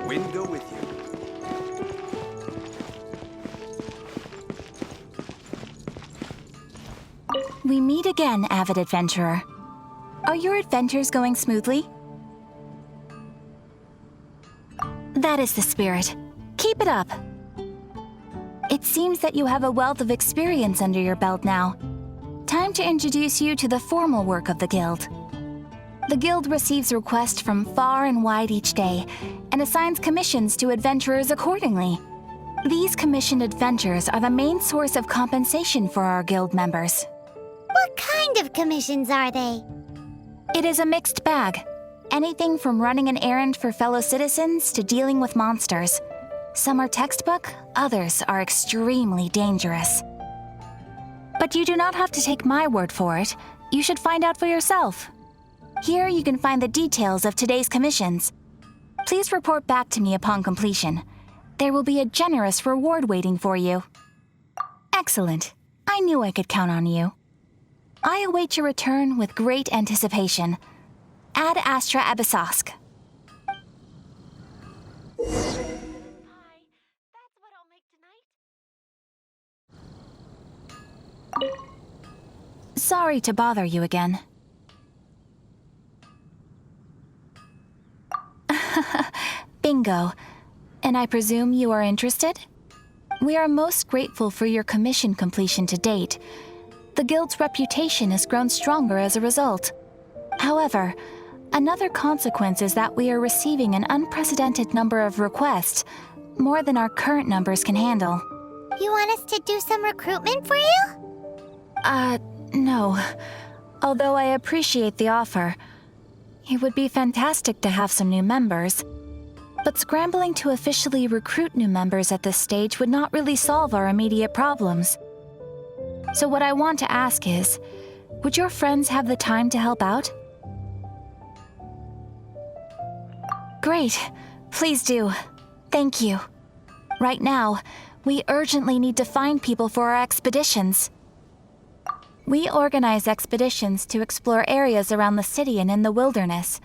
Wind go with you. We meet again, avid adventurer. Are your adventures going smoothly? That is the spirit. Keep it up. It seems that you have a wealth of experience under your belt now. Time to introduce you to the formal work of the Guild. The Guild receives requests from far and wide each day, and assigns commissions to adventurers accordingly. These commissioned adventures are the main source of compensation for our Guild members. What kind of commissions are they? It is a mixed bag. Anything from running an errand for fellow citizens to dealing with monsters. Some are textbook, others are extremely dangerous. But you do not have to take my word for it. You should find out for yourself. Here you can find the details of today's commissions. Please report back to me upon completion. There will be a generous reward waiting for you. Excellent. I knew I could count on you. I await your return with great anticipation. Ad Astra Abyssosk. Hi, that's what I'll make tonight. Sorry to bother you again. Bingo. And I presume you are interested? We are most grateful for your commission completion to date. The Guild's reputation has grown stronger as a result. However, another consequence is that we are receiving an unprecedented number of requests, more than our current numbers can handle. You want us to do some recruitment for you? No. Although I appreciate the offer. It would be fantastic to have some new members. But scrambling to officially recruit new members at this stage would not really solve our immediate problems. So what I want to ask is, would your friends have the time to help out? Great. Please do. Thank you. Right now, we urgently need to find people for our expeditions. We organize expeditions to explore areas around the city and in the wilderness.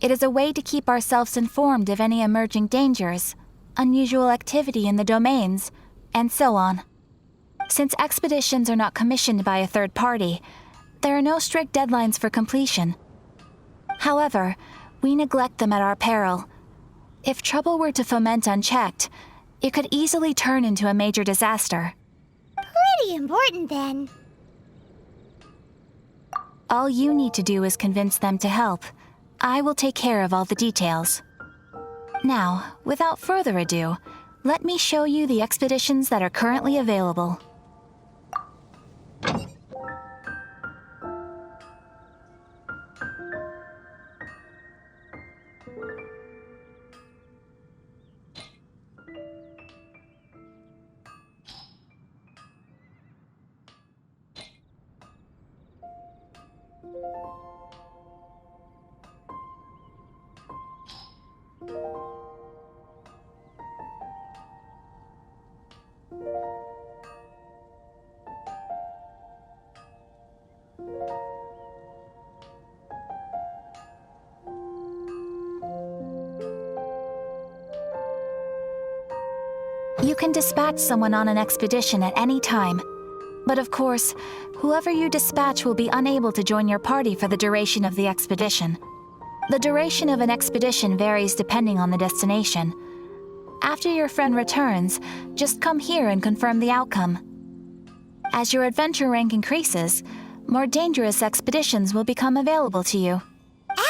It is a way to keep ourselves informed of any emerging dangers, unusual activity in the domains, and so on. Since expeditions are not commissioned by a third party, there are no strict deadlines for completion. However, we neglect them at our peril. If trouble were to foment unchecked, it could easily turn into a major disaster. Pretty important, then. All you need to do is convince them to help. I will take care of all the details. Now, without further ado, let me show you the expeditions that are currently available. You can dispatch someone on an expedition at any time. But of course, whoever you dispatch will be unable to join your party for the duration of the expedition. The duration of an expedition varies depending on the destination. After your friend returns, just come here and confirm the outcome. As your adventure rank increases, more dangerous expeditions will become available to you.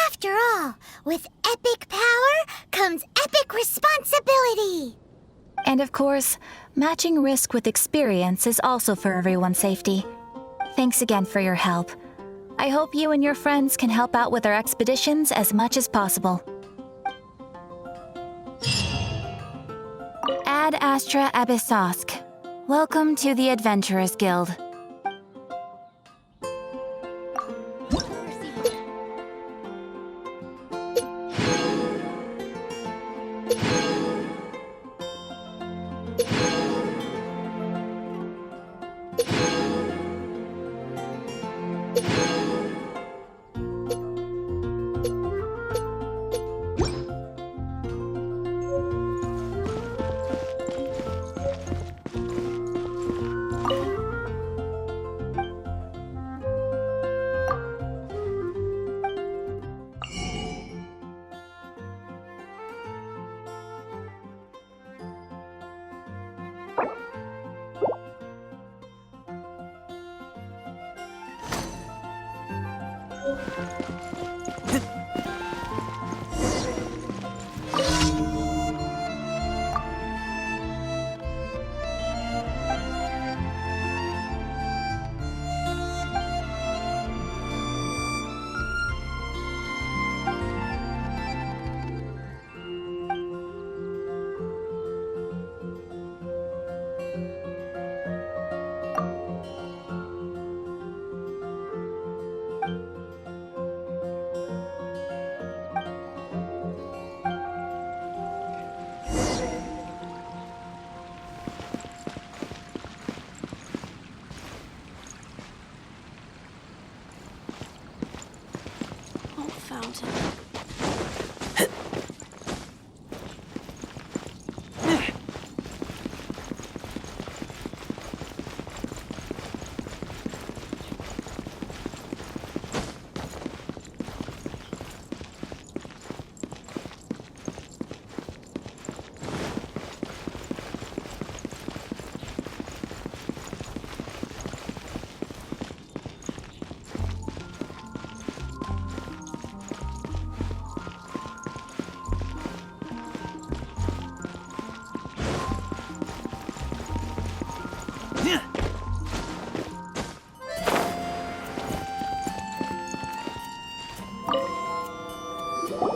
After all, with epic power comes epic responsibility. And of course, matching risk with experience is also for everyone's safety. Thanks again for your help. I hope you and your friends can help out with our expeditions as much as possible. Ad Astra Abyssosk. Welcome to the Adventurers Guild. Fountain.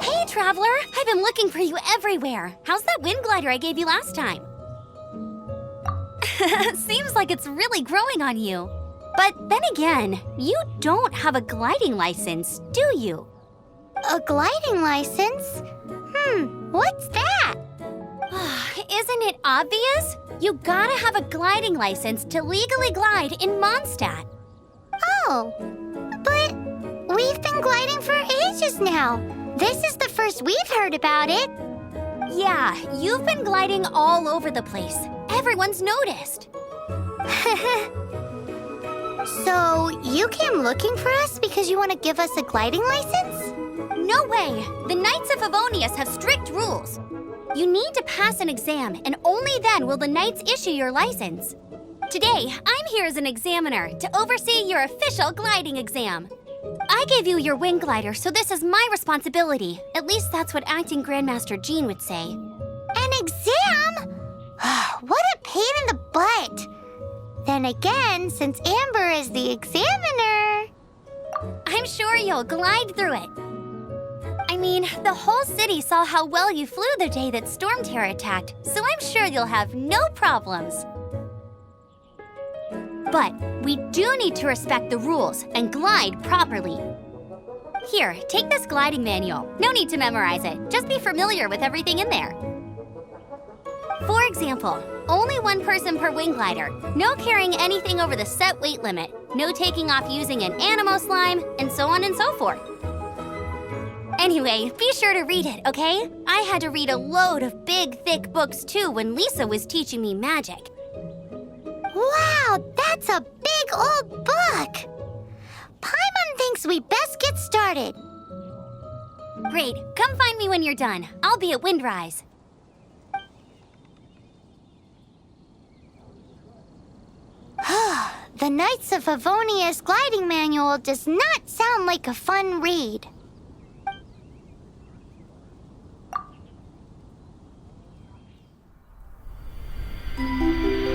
Hey, Traveler! I've been looking for you everywhere. How's that wind glider I gave you last time? Seems like it's really growing on you. But then again, you don't have a gliding license, do you? A gliding license? What's that? Isn't it obvious? You gotta have a gliding license to legally glide in Mondstadt. Oh, but we've been gliding for ages now. This is the first we've heard about it. Yeah, you've been gliding all over the place. Everyone's noticed. So, you came looking for us because you want to give us a gliding license? No way! The Knights of Favonius have strict rules. You need to pass an exam, and only then will the Knights issue your license. Today, I'm here as an examiner to oversee your official gliding exam. I gave you your wing glider, so this is my responsibility. At least that's what Acting Grandmaster Jean would say. An exam? What a pain in the butt. Then again, since Amber is the examiner... I'm sure you'll glide through it. I mean, the whole city saw how well you flew the day that Storm Terror attacked, so I'm sure you'll have no problems. But we do need to respect the rules and glide properly. Here, take this gliding manual. No need to memorize it. Just be familiar with everything in there. For example, only one person per wing glider, no carrying anything over the set weight limit, no taking off using an animo slime, and so on and so forth. Anyway, be sure to read it, okay? I had to read a load of big, thick books too when Lisa was teaching me magic. Wow, that's a big old book! Paimon thinks we best get started. Great, come find me when you're done. I'll be at Windrise. The Knights of Favonius gliding manual does not sound like a fun read.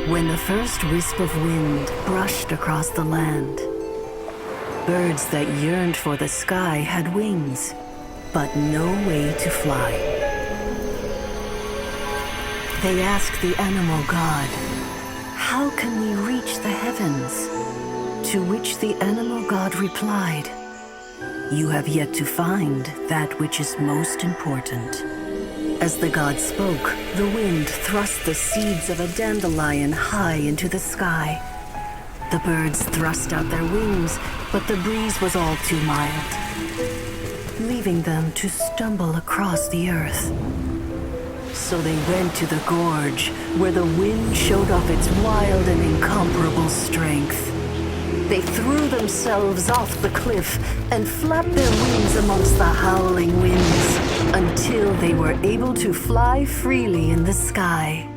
When the first wisp of wind brushed across the land, birds that yearned for the sky had wings, but no way to fly. They asked the animal god, "How can we reach the heavens?" To which the animal god replied, "You have yet to find that which is most important." As the god spoke, the wind thrust the seeds of a dandelion high into the sky. The birds thrust out their wings, but the breeze was all too mild, leaving them to stumble across the earth. So they went to the gorge, where the wind showed off its wild and incomparable strength. They threw themselves off the cliff and flapped their wings amongst the howling winds until they were able to fly freely in the sky.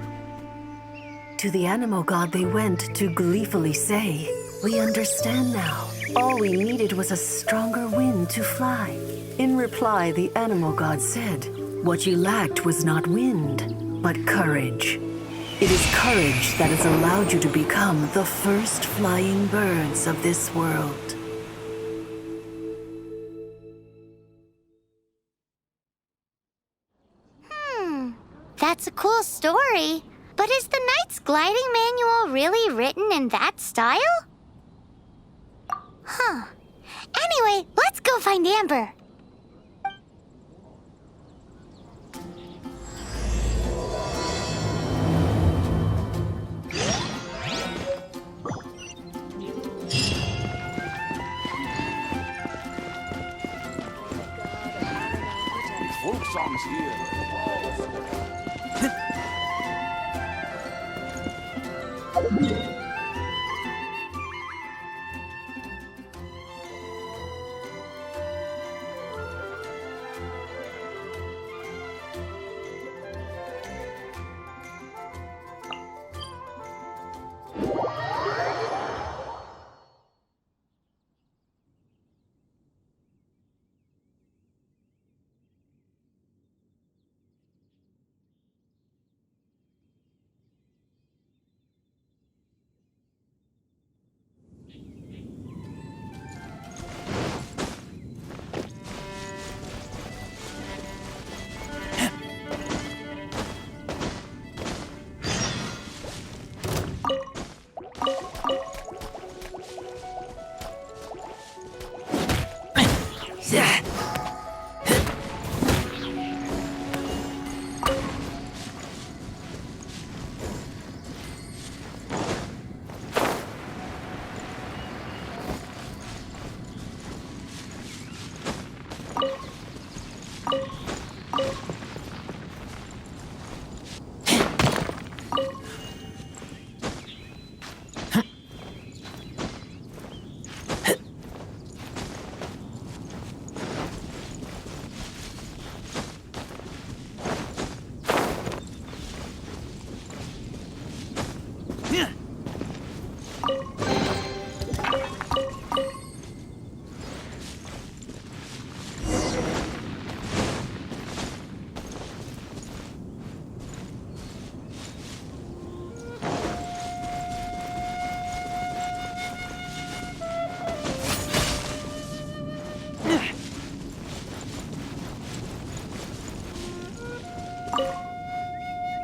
To the animal god they went to gleefully say, "We understand now. All we needed was a stronger wind to fly. In reply, the animal god said, "What you lacked was not wind, but courage. It is courage that has allowed you to become the first flying birds of this world." That's a cool story. But is the Knight's gliding manual really written in that style? Huh. Anyway, let's go find Amber. Folk songs here.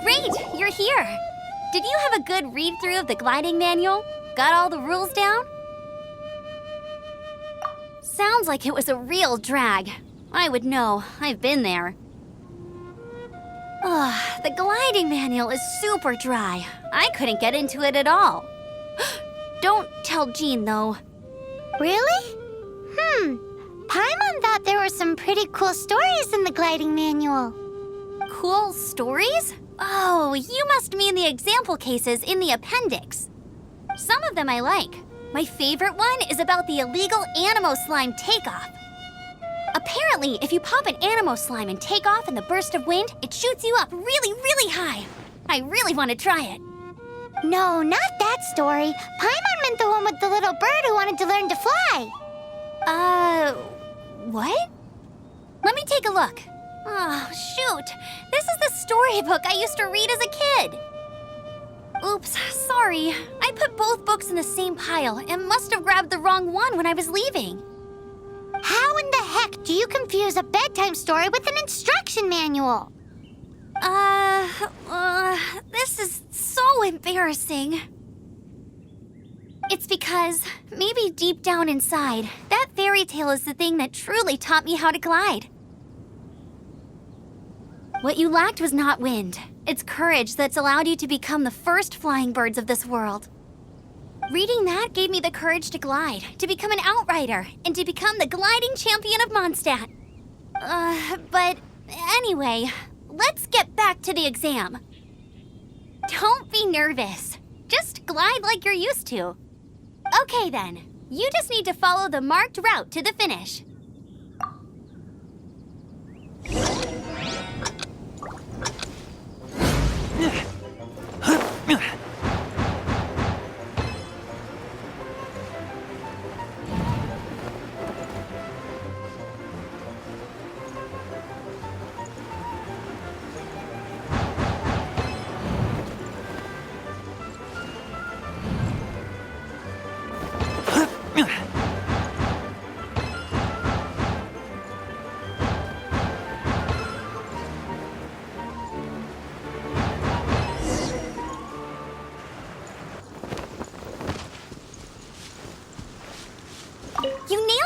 Great, you're here. Did you have a good read-through of the gliding manual? Got all the rules down? Sounds like it was a real drag. I would know. I've been there. Ugh, the gliding manual is super dry. I couldn't get into it at all. Don't tell Jean, though. Really? Paimon thought there were some pretty cool stories in the gliding manual. Cool stories? Oh, you must mean the example cases in the appendix. Some of them I like. My favorite one is about the illegal Animo Slime takeoff. Apparently, if you pop an Animo Slime and take off in the burst of wind, it shoots you up really, really high. I really want to try it. No, not that story. Paimon meant the one with the little bird who wanted to learn to fly. What? Let me take a look. Oh, shoot. This is the storybook I used to read as a kid. Oops, sorry. I put both books in the same pile and must have grabbed the wrong one when I was leaving. How in the heck do you confuse a bedtime story with an instruction manual? This is so embarrassing. It's because, maybe deep down inside, that fairy tale is the thing that truly taught me how to glide. What you lacked was not wind. It's courage that's allowed you to become the first flying birds of this world. Reading that gave me the courage to glide, to become an outrider, and to become the gliding champion of Mondstadt. But anyway, let's get back to the exam. Don't be nervous. Just glide like you're used to. Okay then, you just need to follow the marked route to the finish.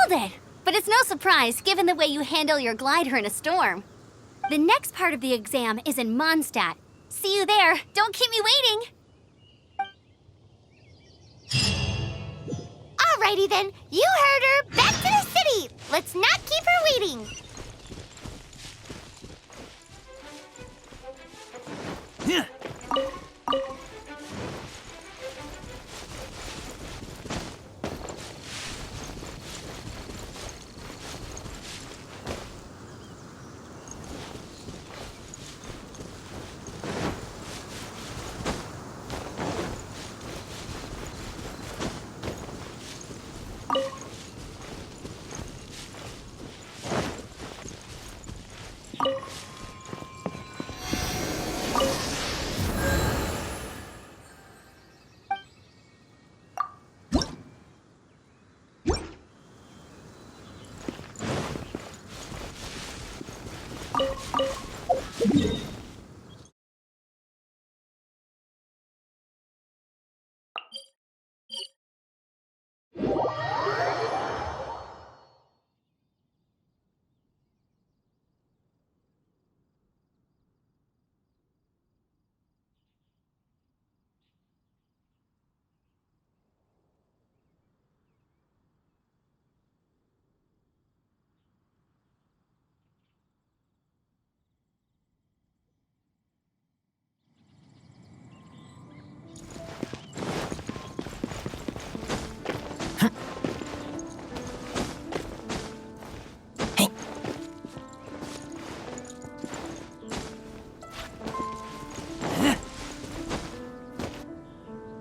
Nailed it! But it's no surprise, given the way you handle your glider in a storm. The next part of the exam is in Mondstadt. See you there. Don't keep me waiting. Alrighty then, you heard her. Back to the city. Let's not keep her waiting.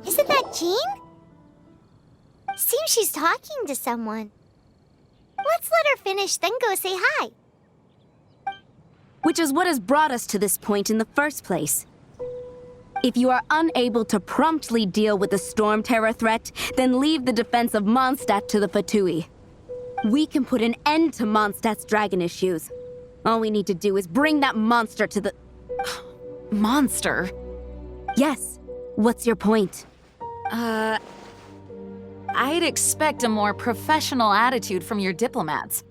Isn't that Jean? Seems she's talking to someone. Let's let her finish, then go say hi. Which is what has brought us to this point in the first place. If you are unable to promptly deal with the storm terror threat, then leave the defense of Mondstadt to the Fatui. We can put an end to Mondstadt's dragon issues. All we need to do is bring that monster to the... Monster? Yes. What's your point? I'd expect a more professional attitude from your diplomats.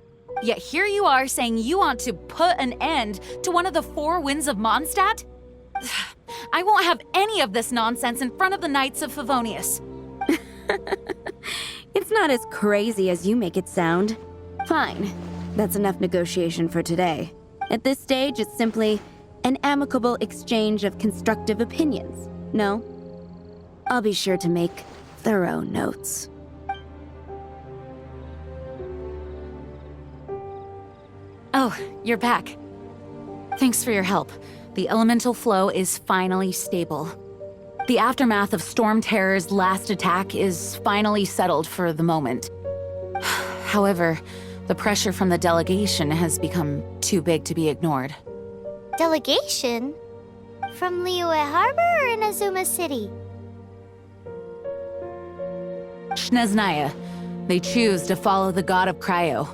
Yet here you are saying you want to put an end to one of the four winds of Mondstadt? I won't have any of this nonsense in front of the Knights of Favonius. It's not as crazy as you make it sound. Fine. That's enough negotiation for today. At this stage, it's simply an amicable exchange of constructive opinions. No? I'll be sure to make thorough notes. Oh, you're back. Thanks for your help. The elemental flow is finally stable. The aftermath of Storm Terror's last attack is finally settled for the moment. However, the pressure from the delegation has become too big to be ignored. Delegation? From Liyue Harbor or in Azuma City? Snezhnaya. They choose to follow the god of Cryo.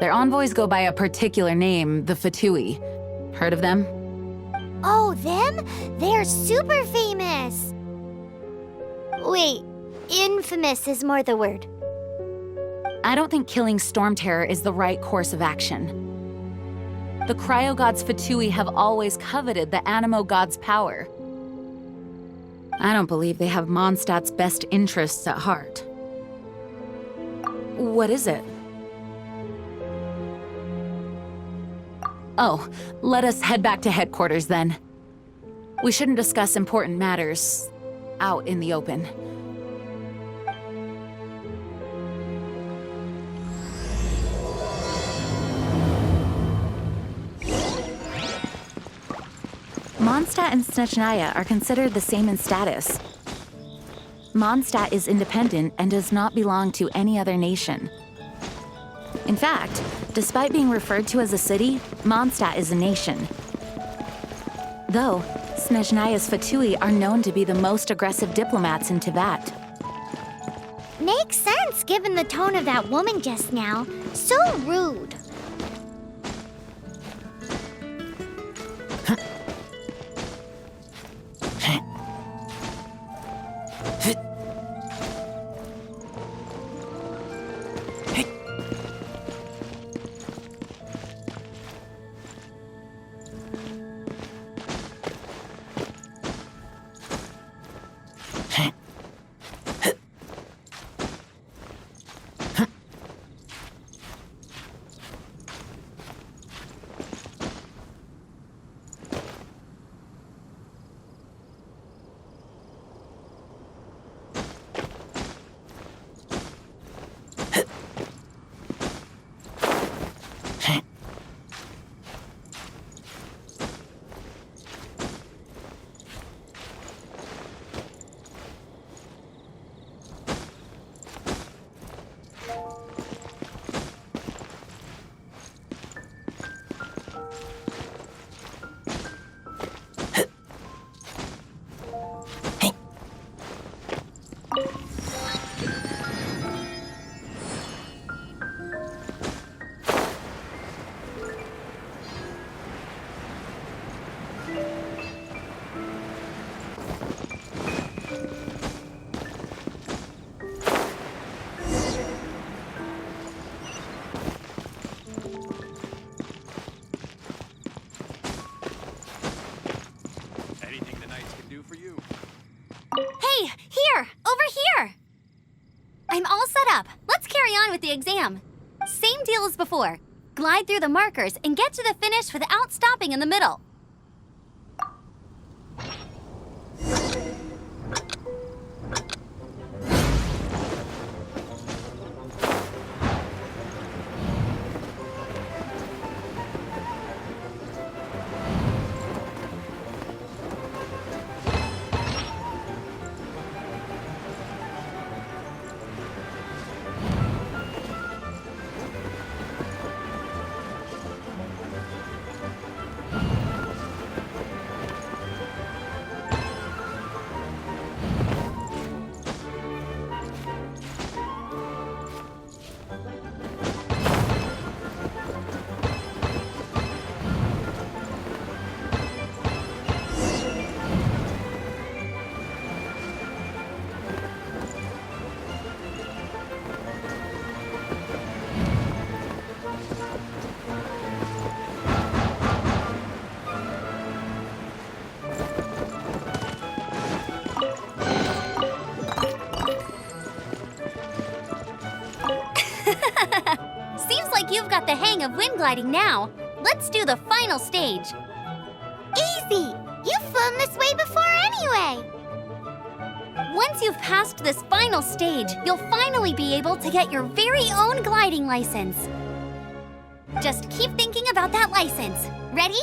Their envoys go by a particular name, the Fatui. Heard of them? Oh, them? They're super famous! Wait, infamous is more the word. I don't think killing Storm Terror is the right course of action. The Cryo God's Fatui have always coveted the Animo God's power. I don't believe they have Mondstadt's best interests at heart. What is it? Oh, let us head back to headquarters then. We shouldn't discuss important matters out in the open. Mondstadt and Snezhnaya are considered the same in status. Mondstadt is independent and does not belong to any other nation. In fact, despite being referred to as a city, Mondstadt is a nation. Though, Snezhnaya's Fatui are known to be the most aggressive diplomats in Teyvat. Makes sense given the tone of that woman just now. So rude. drill as before. Glide through the markers and get to the finish without stopping in the middle. Seems like you've got the hang of wind gliding now. Let's do the final stage. Easy! You've flown this way before anyway! Once you've passed this final stage, you'll finally be able to get your very own gliding license. Just keep thinking about that license. Ready?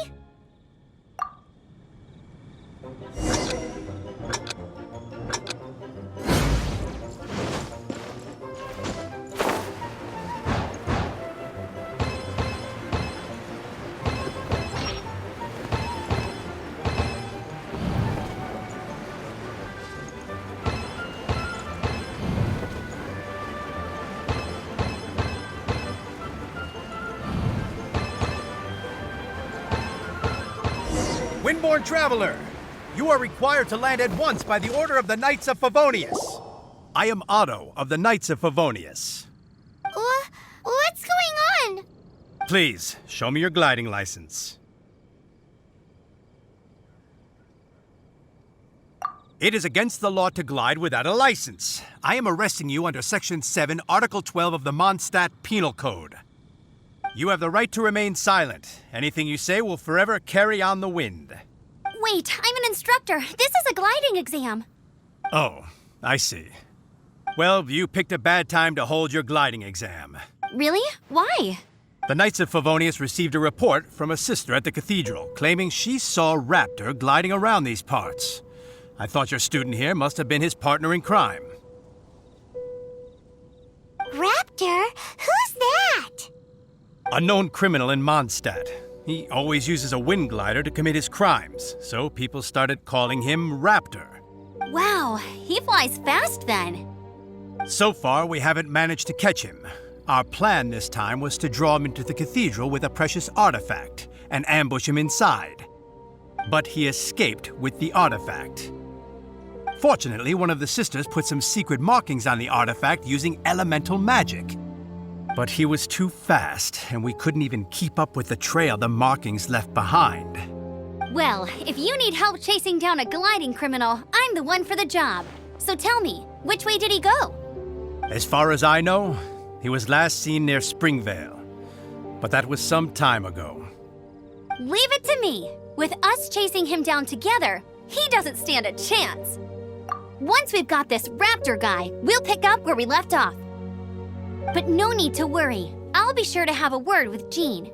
Windborne Traveler, you are required to land at once by the order of the Knights of Favonius. I am Otto of the Knights of Favonius. What's going on? Please, show me your gliding license. It is against the law to glide without a license. I am arresting you under Section 7, Article 12 of the Mondstadt Penal Code. You have the right to remain silent. Anything you say will forever carry on the wind. Wait, I'm an instructor. This is a gliding exam. Oh, I see. Well, you picked a bad time to hold your gliding exam. Really? Why? The Knights of Favonius received a report from a sister at the cathedral claiming she saw Raptor gliding around these parts. I thought your student here must have been his partner in crime. Raptor? Who's that? A known criminal in Mondstadt. He always uses a wind glider to commit his crimes, so people started calling him Raptor. Wow, he flies fast then. So far, we haven't managed to catch him. Our plan this time was to draw him into the cathedral with a precious artifact and ambush him inside. But he escaped with the artifact. Fortunately, one of the sisters put some secret markings on the artifact using elemental magic. But he was too fast, and we couldn't even keep up with the trail the markings left behind. Well, if you need help chasing down a gliding criminal, I'm the one for the job. So tell me, which way did he go? As far as I know, he was last seen near Springvale. But that was some time ago. Leave it to me. With us chasing him down together, he doesn't stand a chance. Once we've got this Raptor guy, we'll pick up where we left off. But no need to worry. I'll be sure to have a word with Jean.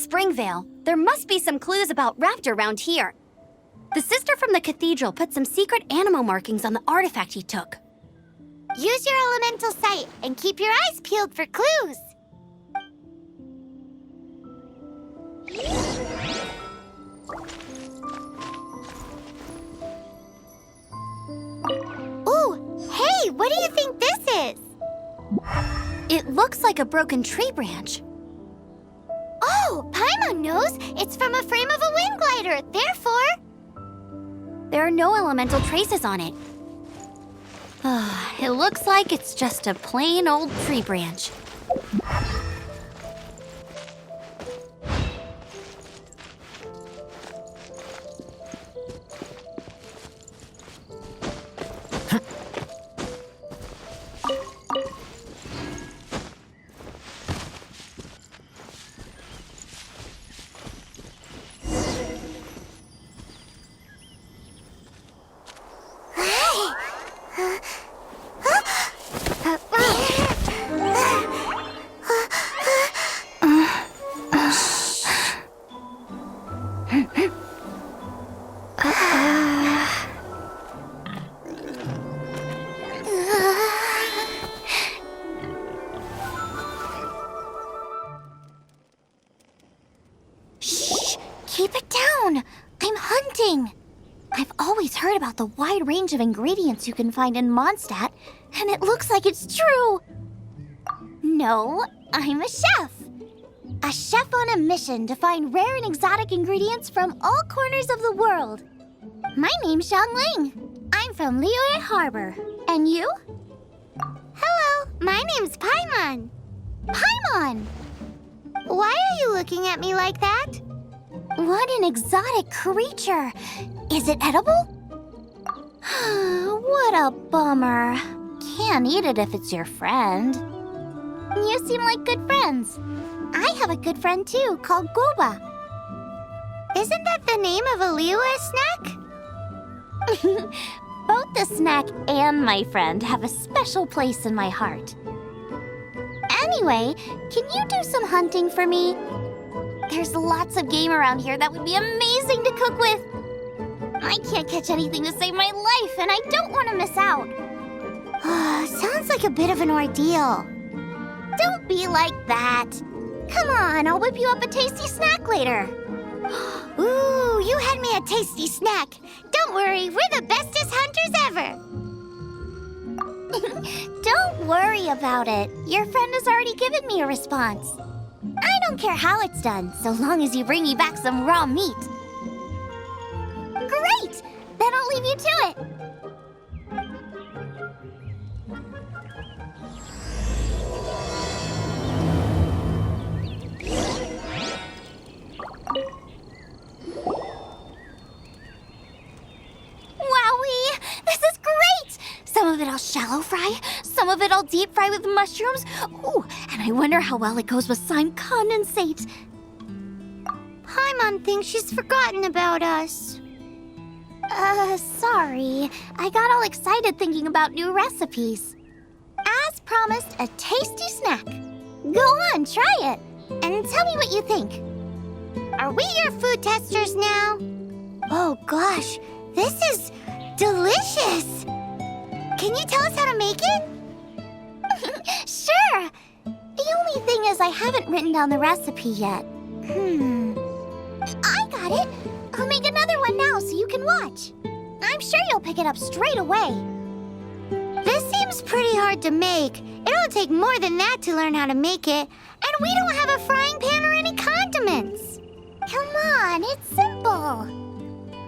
Springvale. There must be some clues about Raptor around here. The sister from the cathedral put some secret animal markings on the artifact he took. Use your elemental sight and keep your eyes peeled for clues. Ooh, hey, what do you think this is? It looks like a broken tree branch. Oh, Paimon knows. It's from a frame of a wind glider. Therefore, There are no elemental traces on it. It looks like it's just a plain old tree branch. keep it down. I'm hunting. I've always heard about the wide range of ingredients you can find in Mondstadt, and it looks like it's true. No, I'm a chef. A chef on a mission to find rare and exotic ingredients from all corners of the world. My name's Xiangling. I'm from Liyue Harbor. And you? Hello, my name's Paimon. Paimon! Why are you looking at me like that? What an exotic creature! Is it edible? What a bummer. Can't eat it if it's your friend. You seem like good friends. I have a good friend too, called Goba. Isn't that the name of a Liyue snack? Both the snack and my friend have a special place in my heart. Anyway, can you do some hunting for me? There's lots of game around here that would be amazing to cook with. I can't catch anything to save my life, and I don't want to miss out. Sounds like a bit of an ordeal. Don't be like that. Come on, I'll whip you up a tasty snack later. Ooh, you had me a tasty snack. Don't worry, we're the bestest hunters ever. Don't worry about it. Your friend has already given me a response. I don't care how it's done, so long as you bring me back some raw meat. Great! Then I'll leave you to it. Wowee! This is great! Some of it I'll shallow fry, some of it I'll deep fry with mushrooms. Ooh, and I wonder how well it goes with slime condensate. Paimon thinks she's forgotten about us. Sorry. I got all excited thinking about new recipes. As promised, a tasty snack. Go on, try it, and tell me what you think. Are we your food testers now? Oh gosh, this is delicious. Can you tell us how to make it? Sure. The only thing is I haven't written down the recipe yet. I got it. I'll make another one now so you can watch. I'm sure you'll pick it up straight away. This seems pretty hard to make. It'll take more than that to learn how to make it. And we don't have a frying pan or any condiments. Come on, it's simple.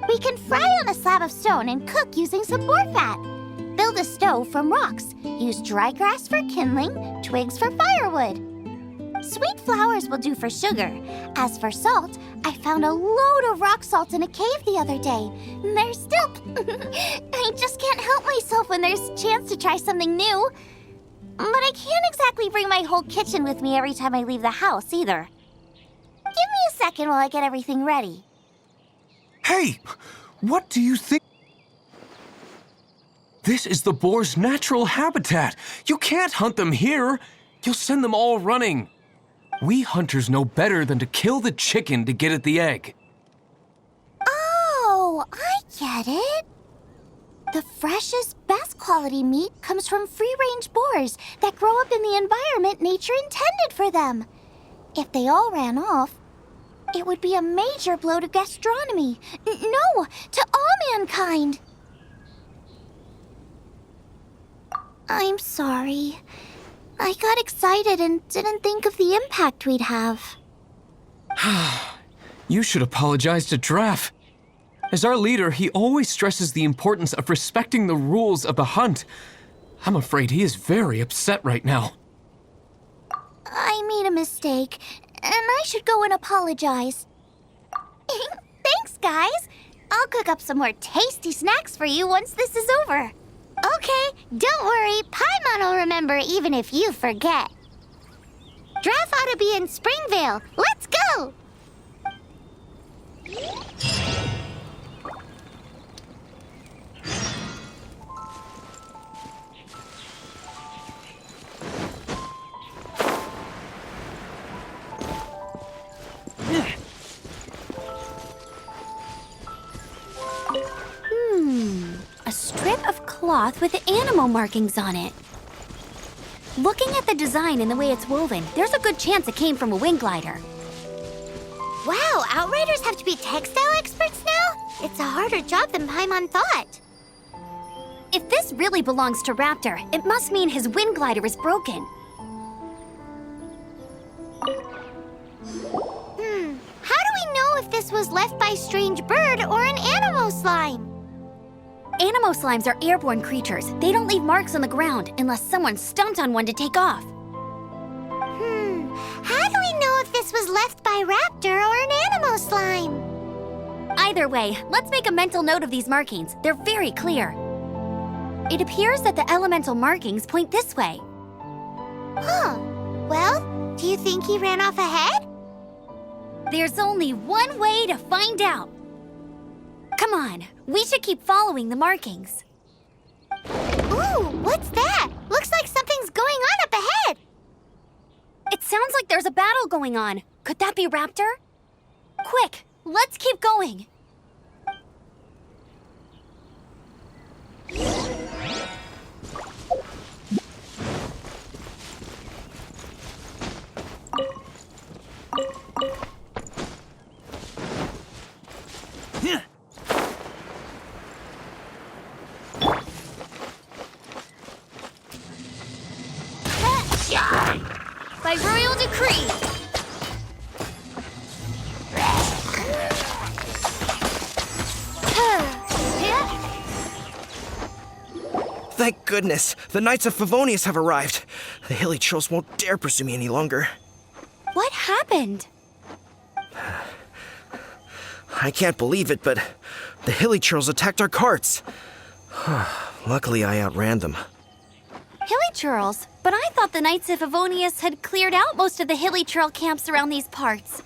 We can fry on a slab of stone and cook using some boar fat. Build a stove from rocks. Use dry grass for kindling, twigs for firewood. Sweet flowers will do for sugar. As for salt, I found a load of rock salt in a cave the other day. There's still... I just can't help myself when there's a chance to try something new. But I can't exactly bring my whole kitchen with me every time I leave the house, either. Give me a second while I get everything ready. Hey! What do you think? This is the boar's natural habitat. You can't hunt them here. You'll send them all running. We hunters know better than to kill the chicken to get at the egg. Oh, I get it. The freshest, best quality meat comes from free-range boars that grow up in the environment nature intended for them. If they all ran off, it would be a major blow to gastronomy. No, to all mankind. I'm sorry. I got excited and didn't think of the impact we'd have. You should apologize to Draff. As our leader, he always stresses the importance of respecting the rules of the hunt. I'm afraid he is very upset right now. I made a mistake, and I should go and apologize. Thanks, guys. I'll cook up some more tasty snacks for you once this is over. Okay, don't worry. Paimon will remember even if you forget. Draff ought to be in Springvale. Let's go! A strip of cloth with animal markings on it. Looking at the design and the way it's woven, there's a good chance it came from a wing glider. Wow, Outriders have to be textile experts now? It's a harder job than Paimon thought. If this really belongs to Raptor, it must mean his wind glider is broken. How do we know if this was left by strange bird or an animal slime? Animo slimes are airborne creatures. They don't leave marks on the ground unless someone stomped on one to take off. How do we know if this was left by Raptor or an animal slime? Either way, let's make a mental note of these markings. They're very clear. It appears that the elemental markings point this way. Well, do you think he ran off ahead? There's only one way to find out. Come on, we should keep following the markings. Ooh, what's that? Looks like something's going on up ahead. It sounds like there's a battle going on. Could that be Raptor? Quick, let's keep going. By royal decree. Thank goodness, the Knights of Favonius have arrived. The hilly trolls won't dare pursue me any longer. What happened? I can't believe it, but the hilly trolls attacked our carts. Luckily, I outran them. Hilly churls? But I thought the Knights of Favonius had cleared out most of the hilly trail camps around these parts.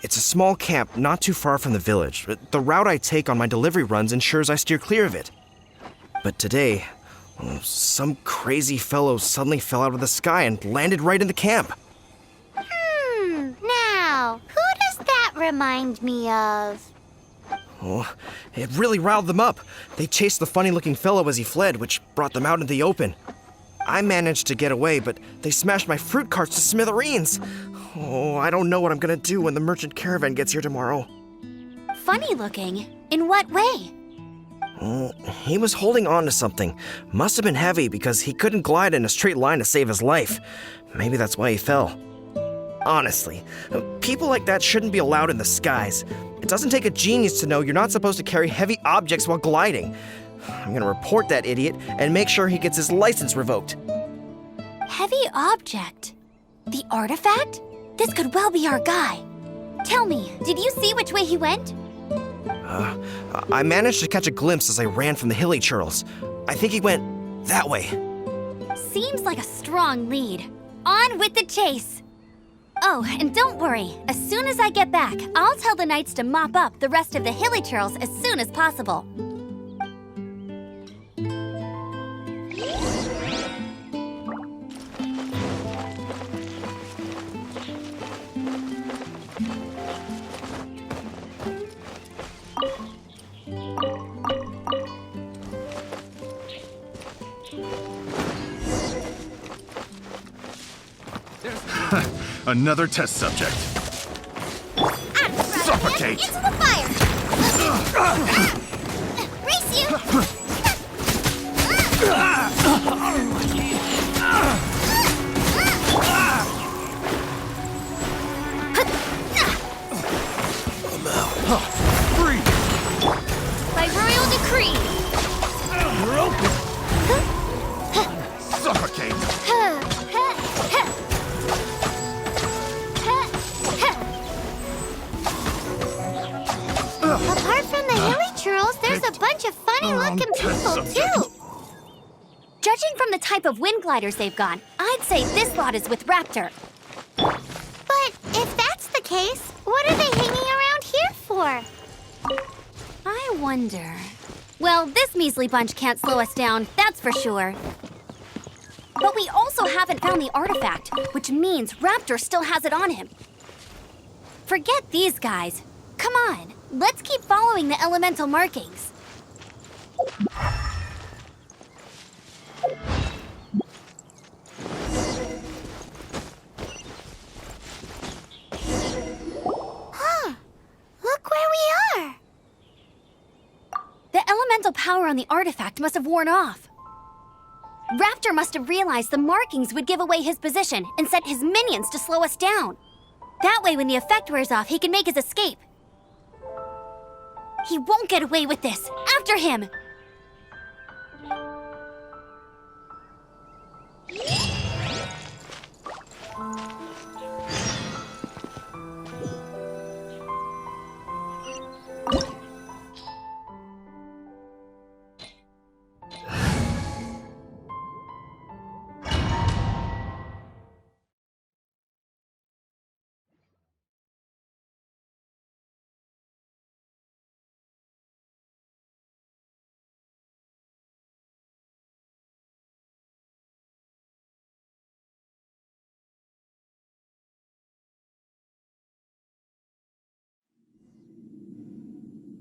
It's a small camp not too far from the village. The route I take on my delivery runs ensures I steer clear of it. But today, some crazy fellow suddenly fell out of the sky and landed right in the camp. Now, who does that remind me of? Oh, it really riled them up. They chased the funny-looking fellow as he fled, which brought them out into the open. I managed to get away, but they smashed my fruit carts to smithereens. Oh, I don't know what I'm gonna do when the merchant caravan gets here tomorrow. Funny looking? In what way? He was holding on to something. Must have been heavy because he couldn't glide in a straight line to save his life. Maybe that's why he fell. Honestly, people like that shouldn't be allowed in the skies. It doesn't take a genius to know you're not supposed to carry heavy objects while gliding. I'm gonna report that idiot and make sure he gets his license revoked. Heavy object? The artifact? This could well be our guy. Tell me, did you see which way he went? I managed to catch a glimpse as I ran from the hilly churls. I think he went that way. Seems like a strong lead. On with the chase! Oh, and don't worry. As soon as I get back, I'll tell the knights to mop up the rest of the hilly churls as soon as possible. Another test subject. Suffocate! Into the fire! Race you! Free! By royal decree! You're open! Suffocate! Apart from the hilly churls, there's a bunch of funny-looking people, too. Judging from the type of wind gliders they've got, I'd say this lot is with Raptor. But if that's the case, what are they hanging around here for? I wonder... Well, this measly bunch can't slow us down, that's for sure. But we also haven't found the artifact, which means Raptor still has it on him. Forget these guys. Come on, let's keep following the elemental markings. Look where we are! The elemental power on the artifact must have worn off. Raptor must have realized the markings would give away his position and sent his minions to slow us down. That way, when the effect wears off, he can make his escape. He won't get away with this. After him!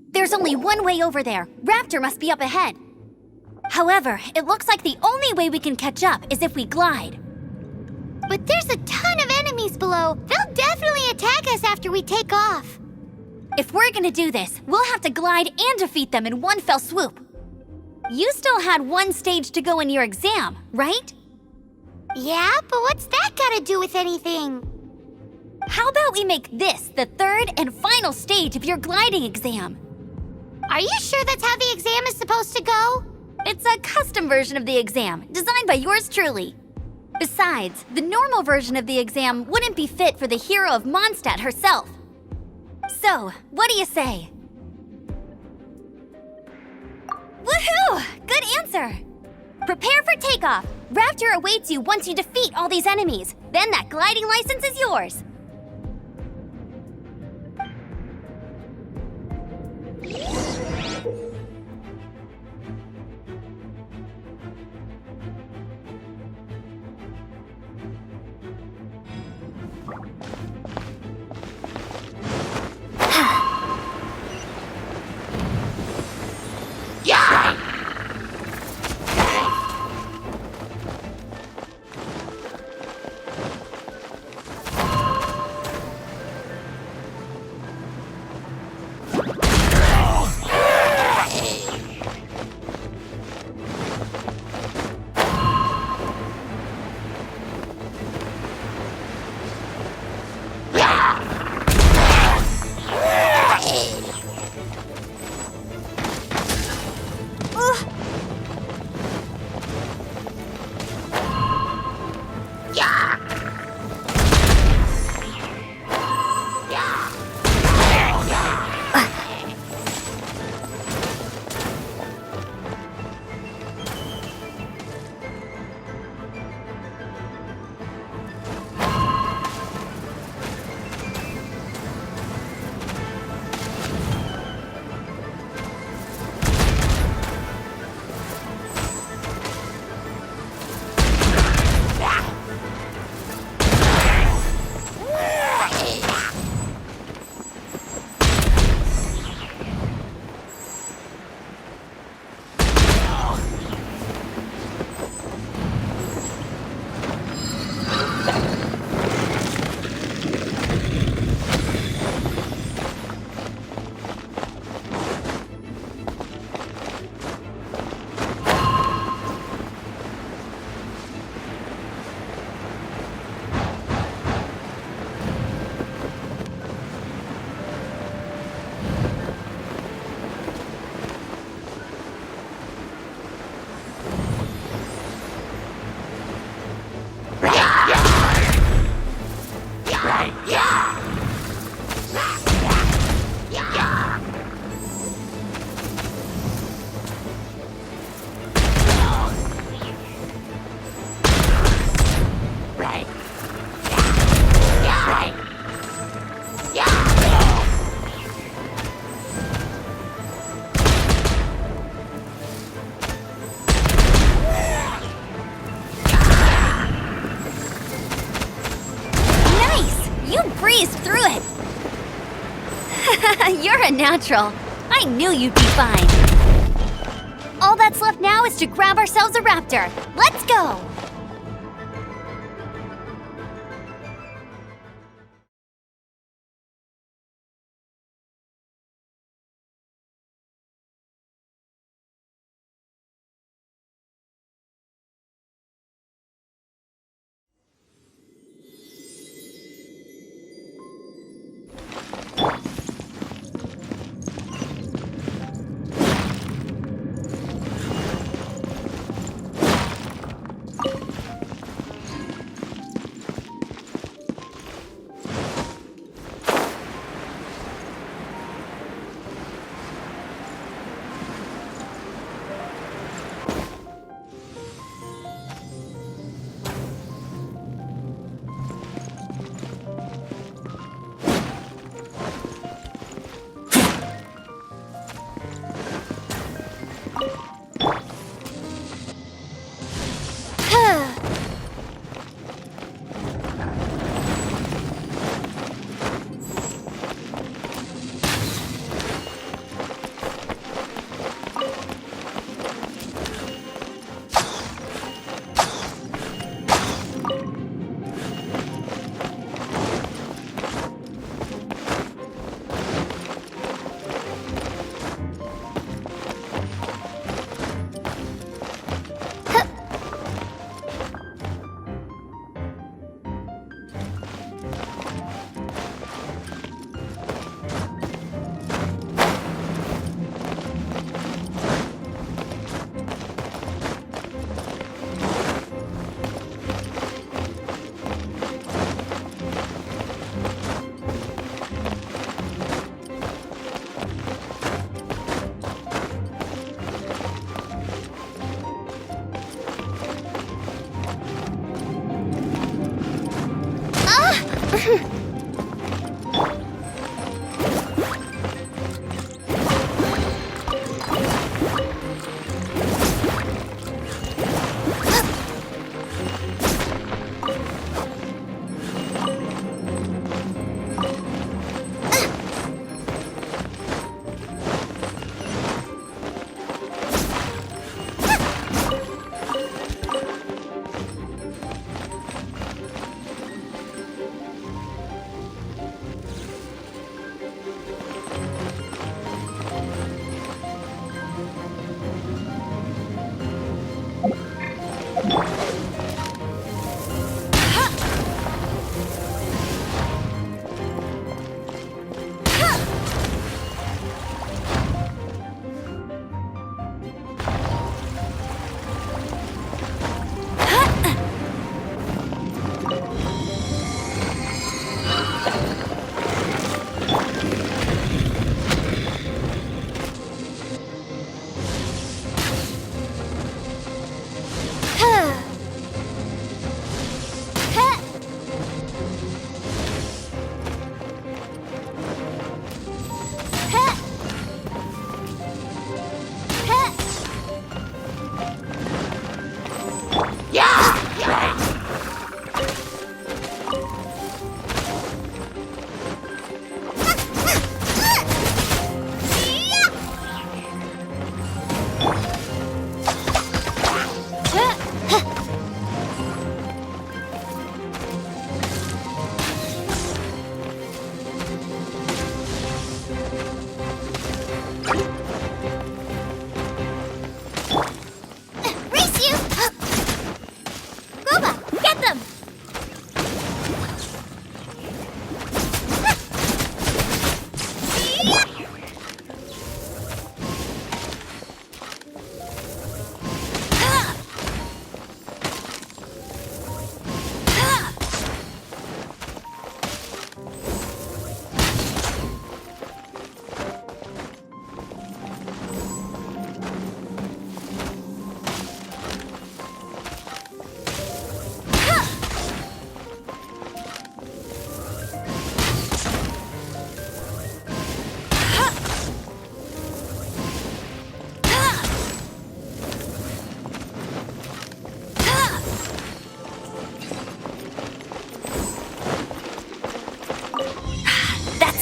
There's only one way over there. Raptor must be up ahead. However, it looks like the only way we can catch up is if we glide. But there's a ton of enemies below. They'll definitely attack us after we take off. If we're gonna do this, we'll have to glide and defeat them in one fell swoop. You still had one stage to go in your exam, right? Yeah, but what's that gotta do with anything? How about we make this the third and final stage of your gliding exam? Are you sure that's how the exam is supposed to go? It's a custom version of the exam, designed by yours truly. Besides, the normal version of the exam wouldn't be fit for the hero of Mondstadt herself. So, what do you say? Woohoo! Good answer! Prepare for takeoff. Raptor awaits you once you defeat all these enemies. Then that gliding license is yours. You're a natural. I knew you'd be fine. All that's left now is to grab ourselves a raptor. Let's go!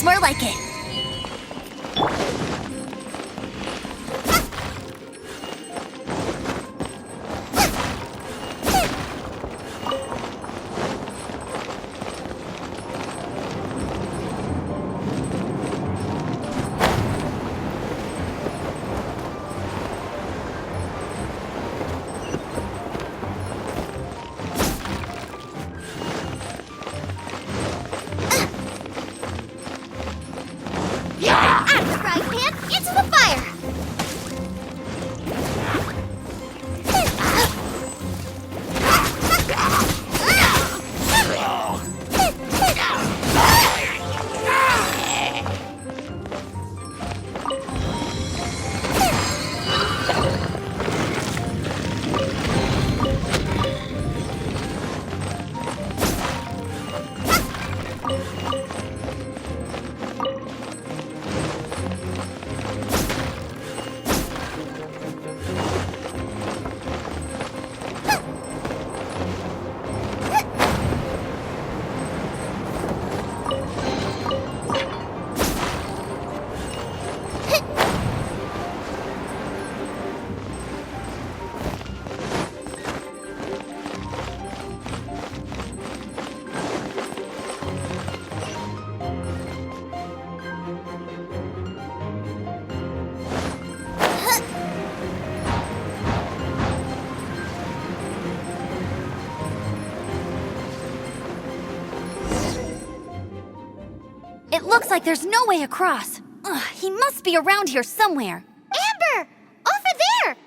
More like it. Out of the frying pan, into the fire! It looks like there's no way across. Ugh, he must be around here somewhere. Amber! Over there!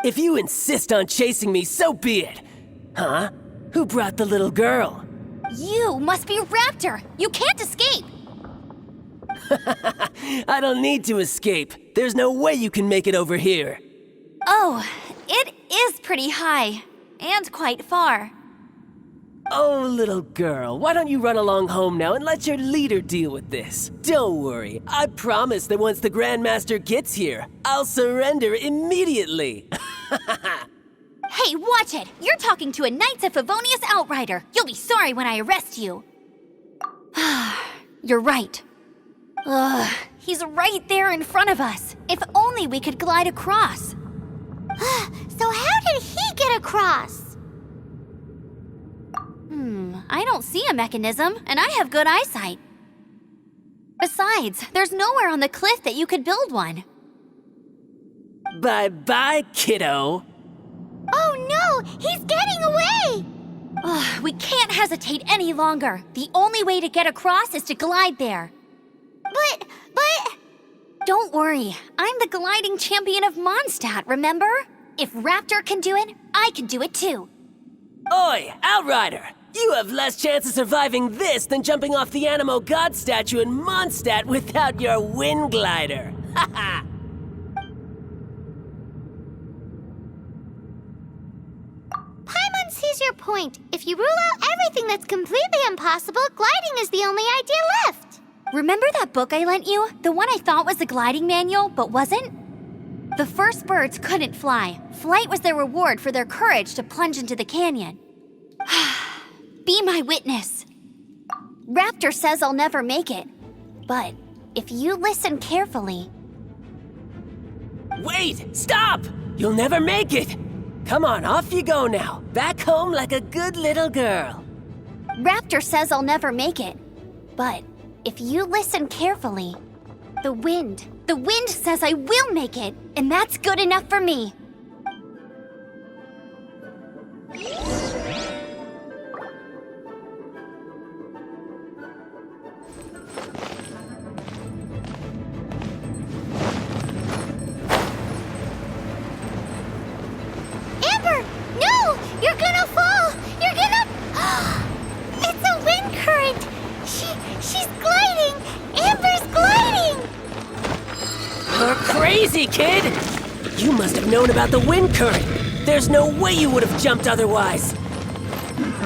If you insist on chasing me, so be it. Huh? Who brought the little girl? You must be Raptor. You can't escape. I don't need to escape. There's no way you can make it over here. Oh, it is pretty high. And quite far. Oh, little girl, why don't you run along home now and let your leader deal with this? Don't worry, I promise that once the Grandmaster gets here, I'll surrender immediately. Hey, watch it! You're talking to a Knights of Favonius outrider. You'll be sorry when I arrest you. You're right. Ugh, he's right there in front of us. If only we could glide across. So how did he get across? I don't see a mechanism, and I have good eyesight. Besides, there's nowhere on the cliff that you could build one. Bye-bye, kiddo. Oh no! He's getting away! Ugh, we can't hesitate any longer. The only way to get across is to glide there. But... Don't worry, I'm the gliding champion of Mondstadt, remember? If Raptor can do it, I can do it too. Oi, Outrider! You have less chance of surviving this than jumping off the Animo God statue in Mondstadt without your wind glider. Haha! Paimon sees your point. If you rule out everything that's completely impossible, gliding is the only idea left. Remember that book I lent you? The one I thought was the gliding manual, but wasn't? The first birds couldn't fly. Flight was their reward for their courage to plunge into the canyon. Be my witness. Raptor says I'll never make it. But if you listen carefully... Wait! Stop! You'll never make it! Come on, off you go now. Back home like a good little girl. Raptor says I'll never make it. But if you listen carefully, the wind says I will make it, and that's good enough for me. Amber! No! You're gonna fall! You're gonna... It's a wind current! She's gliding! Amber's gliding! You're crazy, kid! You must have known about the wind current. There's no way you would have jumped otherwise.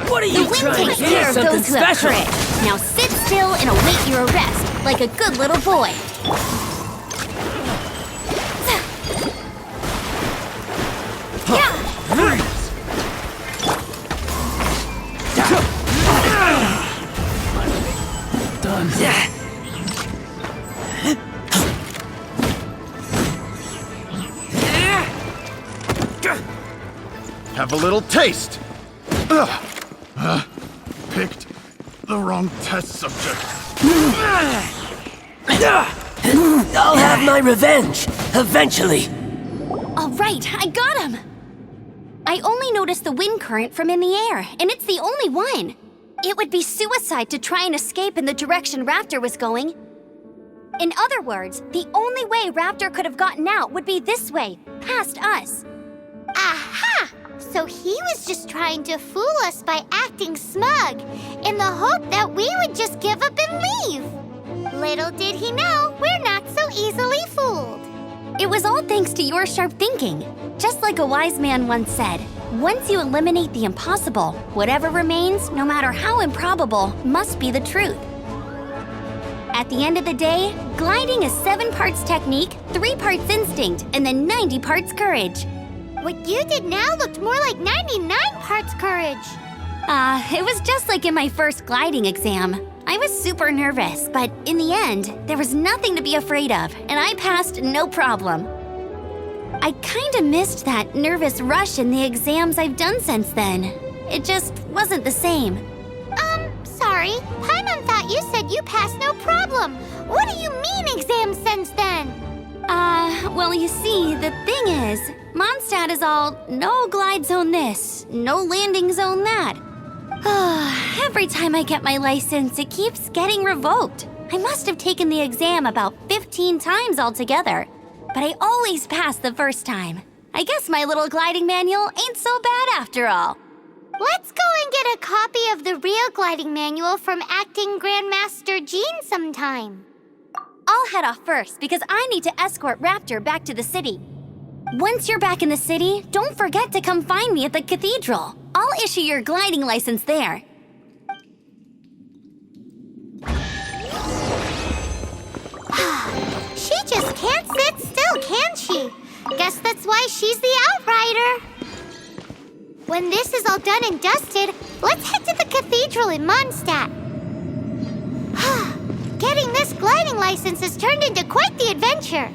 What are you The wind trying takes to care of Something those who have special? courage. Now sit still and await your arrest, like a good little boy. Done. have a little taste. Picked the wrong test subject. I'll have my revenge, eventually. All right, I got him! I only noticed the wind current from in the air, and it's the only one. It would be suicide to try and escape in the direction Raptor was going. In other words, the only way Raptor could have gotten out would be this way, past us. Aha! So he was just trying to fool us by acting smug, in the hope that we would just give up and leave. Little did he know, we're not so easily fooled. It was all thanks to your sharp thinking. Just like a wise man once said, once you eliminate the impossible, whatever remains, no matter how improbable, must be the truth. At the end of the day, gliding is 7 parts technique, 3 parts instinct, and then 90 parts courage. What you did now looked more like 99 parts courage. It was just like in my first gliding exam. I was super nervous, but in the end, there was nothing to be afraid of, and I passed no problem. I kinda missed that nervous rush in the exams I've done since then. It just wasn't the same. Sorry. Paimon thought you said you passed no problem. What do you mean exams since then? Well, you see, the thing is, Mondstadt is all, no glide zone this, no landing zone that. Every time I get my license, it keeps getting revoked. I must have taken the exam about 15 times altogether, but I always pass the first time. I guess my little gliding manual ain't so bad after all. Let's go and get a copy of the real gliding manual from Acting Grandmaster Jean sometime. I'll head off first because I need to escort Raptor back to the city. Once you're back in the city, don't forget to come find me at the cathedral. I'll issue your gliding license there. She just can't sit still, can she? Guess that's why she's the outrider. When this is all done and dusted, let's head to the cathedral in Mondstadt. Getting this gliding license has turned into quite the adventure.